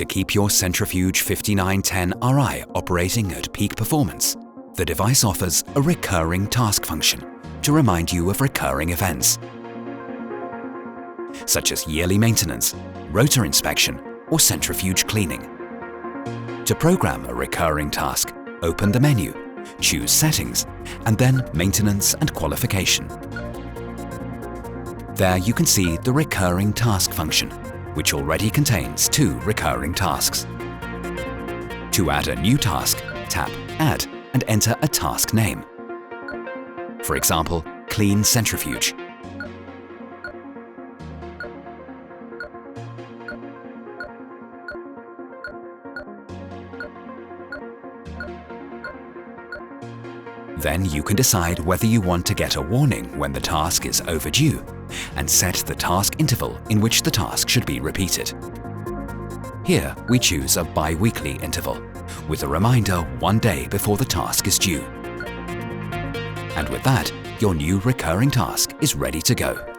To keep your Centrifuge 5910RI operating at peak performance, the device offers a recurring task function to remind you of recurring events, such as yearly maintenance, rotor inspection, or centrifuge cleaning. To program a recurring task, open the menu, choose Settings, and then Maintenance and Qualification. There you can see the recurring task function, which already contains 2 recurring tasks. To add a new task, tap Add and enter a task name. For example, Clean Centrifuge. Then you can decide whether you want to get a warning when the task is overdue and set the task interval in which the task should be repeated. Here we choose a bi-weekly interval, with a reminder 1 day before the task is due. And with that, your new recurring task is ready to go.